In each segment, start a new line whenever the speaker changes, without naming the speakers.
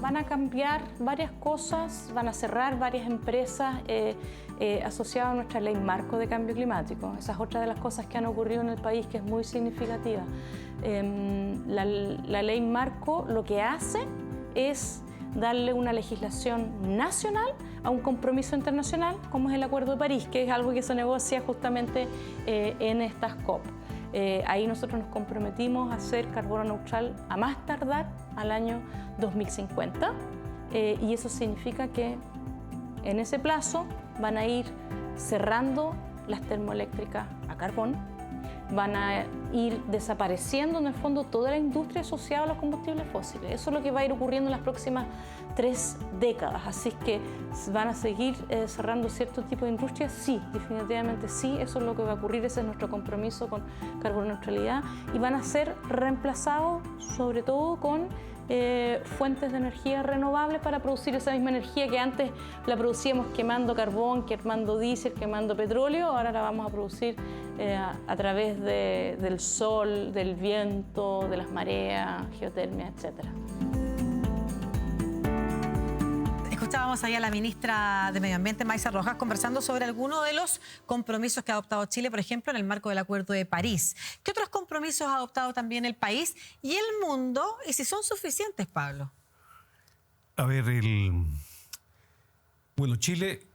van a cambiar varias cosas, van a cerrar varias empresas asociadas a nuestra ley marco de cambio climático. Esa es otra de las cosas que han ocurrido en el país que es muy significativa. La ley marco lo que hace es darle una legislación nacional a un compromiso internacional, como es el Acuerdo de París, que es algo que se negocia justamente en estas COP. Ahí nosotros nos comprometimos a ser carbono neutral a más tardar al año 2050 y eso significa que en ese plazo van a ir cerrando las termoeléctricas a carbón, van a ir desapareciendo en el fondo toda la industria asociada a los combustibles fósiles. Eso es lo que va a ir ocurriendo en las próximas 3 décadas. Así que van a seguir cerrando cierto tipo de industrias. Sí, definitivamente sí, eso es lo que va a ocurrir. Ese es nuestro compromiso con carbono neutralidad. Y van a ser reemplazados sobre todo con fuentes de energía renovables para producir esa misma energía que antes la producíamos quemando carbón, quemando diésel, quemando petróleo. Ahora la vamos a producir a través del sol, del viento, de las mareas, geotermia, etcétera.
Escuchábamos ahí a la ministra de Medio Ambiente, Maisa Rojas, conversando sobre algunos de los compromisos que ha adoptado Chile, por ejemplo, en el marco del Acuerdo de París. ¿Qué otros compromisos ha adoptado también el país y el mundo? Y si son suficientes, Pablo.
A ver, bueno, Chile,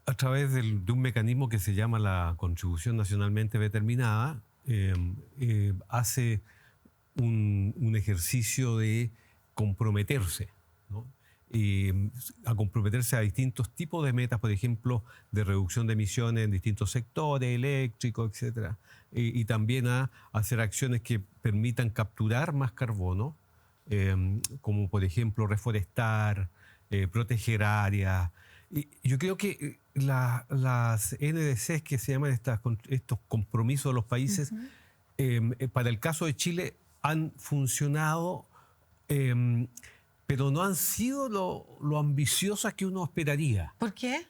a través de un mecanismo que se llama la contribución nacionalmente determinada, hace un ejercicio de comprometerse, ¿no? A comprometerse a distintos tipos de metas, por ejemplo, de reducción de emisiones en distintos sectores, eléctricos, etcétera, y también a hacer acciones que permitan capturar más carbono, como por ejemplo reforestar, proteger áreas. Y yo creo que las NDCs que se llaman estos compromisos de los países, para el caso de Chile han funcionado, pero no han sido lo ambiciosas que uno esperaría.
¿Por qué?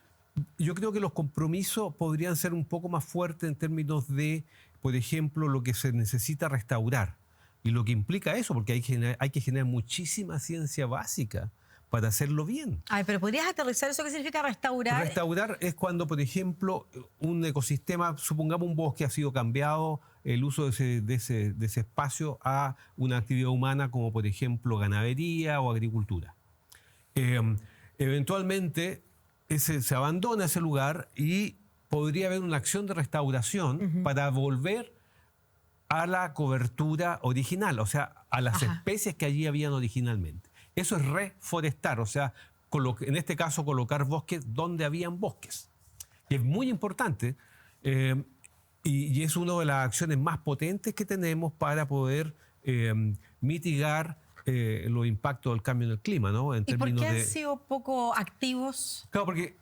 Yo creo que los compromisos podrían ser un poco más fuertes en términos de, por ejemplo, lo que se necesita restaurar y lo que implica eso, porque hay que generar muchísima ciencia básica para hacerlo bien.
Ay, pero ¿podrías aterrizar eso? ¿Qué significa restaurar?
Restaurar es cuando, por ejemplo, un ecosistema, supongamos un bosque ha sido cambiado, el uso de ese espacio a una actividad humana como, por ejemplo, ganadería o agricultura. Eventualmente se abandona ese lugar y podría haber una acción de restauración para volver a la cobertura original, o sea, a las especies que allí habían originalmente. Eso es reforestar, o sea, en este caso colocar bosques donde habían bosques. Y es muy importante y es una de las acciones más potentes que tenemos para poder mitigar los impactos del cambio en el clima, ¿no?
¿Y por qué han sido poco activos?
Claro, porque,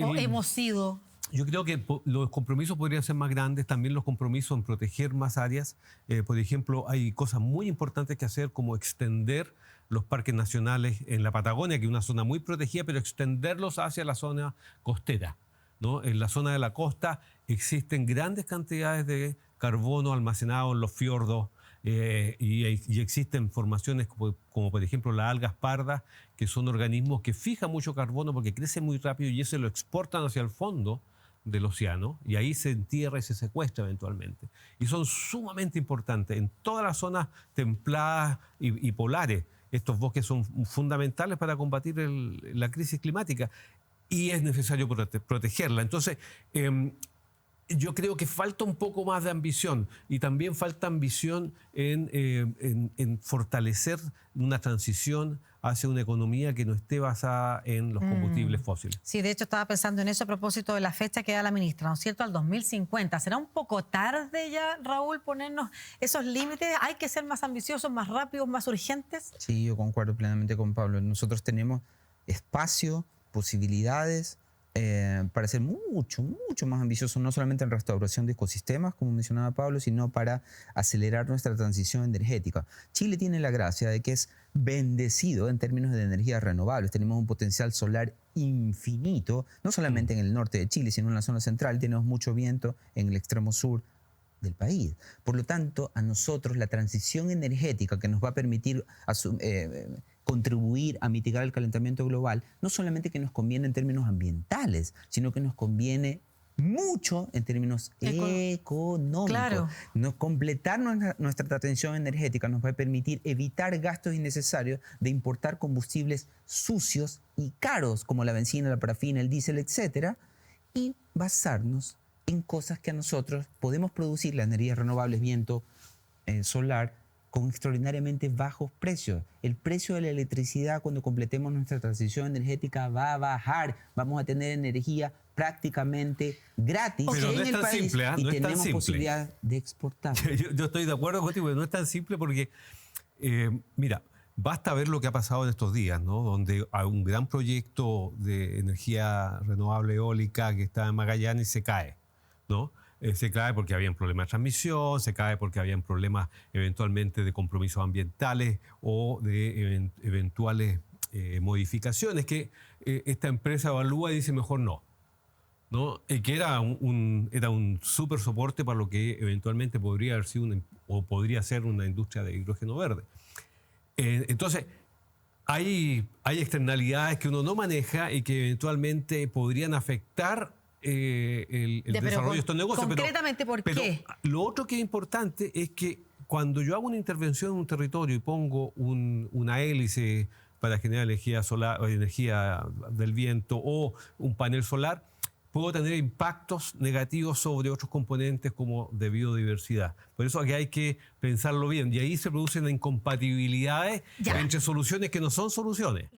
¿O hemos sido?
Yo creo que los compromisos podrían ser más grandes, también los compromisos en proteger más áreas. Por ejemplo, hay cosas muy importantes que hacer, como extender los parques nacionales en la Patagonia, que es una zona muy protegida, pero extenderlos hacia la zona costera, ¿no? En la zona de la costa existen grandes cantidades de carbono almacenado en los fiordos y existen formaciones como por ejemplo las algas pardas, que son organismos que fijan mucho carbono porque crecen muy rápido y ese lo exportan hacia el fondo del océano y ahí se entierra y se secuestra eventualmente. Y son sumamente importantes en todas las zonas templadas y polares. Estos bosques son fundamentales para combatir la crisis climática y es necesario protegerla. Entonces, yo creo que falta un poco más de ambición y también falta ambición en fortalecer una transición hacia una economía que no esté basada en los combustibles fósiles.
Sí, de hecho estaba pensando en eso a propósito de la fecha que da la ministra, ¿no es cierto?, al 2050. ¿Será un poco tarde ya, Raúl, ponernos esos límites? ¿Hay que ser más ambiciosos, más rápidos, más urgentes?
Sí, yo concuerdo plenamente con Pablo. Nosotros tenemos espacio, posibilidades para ser mucho más ambiciosos, no solamente en restauración de ecosistemas, como mencionaba Pablo, sino para acelerar nuestra transición energética. Chile tiene la gracia de que es bendecido en términos de energías renovables. Tenemos un potencial solar infinito, no solamente en el norte de Chile, sino en la zona central. Tenemos mucho viento en el extremo sur del país. Por lo tanto, a nosotros la transición energética que nos va a permitir contribuir a mitigar el calentamiento global, no solamente que nos conviene en términos ambientales, sino que nos conviene mucho en términos económicos.
Claro.
Completar nuestra transición energética nos va a permitir evitar gastos innecesarios de importar combustibles sucios y caros, como la benzina, la parafina, el diésel, etcétera, y basarnos en cosas que a nosotros podemos producir, las energías renovables, viento, solar, con extraordinariamente bajos precios. El precio de la electricidad cuando completemos nuestra transición energética va a bajar. Vamos a tener energía prácticamente gratis
Pero
en
no es
el
tan
país
simple, ¿eh?
y
No es tan
tenemos
simple.
posibilidad de exportar.
Yo estoy de acuerdo contigo, pero no es tan simple porque, mira, basta ver lo que ha pasado en estos días, ¿no? Donde hay un gran proyecto de energía renovable eólica que está en Magallanes se cae, ¿no? Se cae porque habían problemas de transmisión, se cae porque habían problemas eventualmente de compromisos ambientales o de eventuales modificaciones que esta empresa evalúa y dice mejor no. ¿No? Que era un súper soporte para lo que eventualmente podría haber sido o podría ser una industria de hidrógeno verde. Entonces, hay externalidades que uno no maneja y que eventualmente podrían afectar el desarrollo de estos negocios.
Concretamente, ¿por qué?
Lo otro que es importante es que cuando yo hago una intervención en un territorio y pongo una hélice para generar energía solar o energía del viento o un panel solar, puedo tener impactos negativos sobre otros componentes como de biodiversidad. Por eso aquí hay que pensarlo bien. Y ahí se producen incompatibilidades entre soluciones que no son soluciones.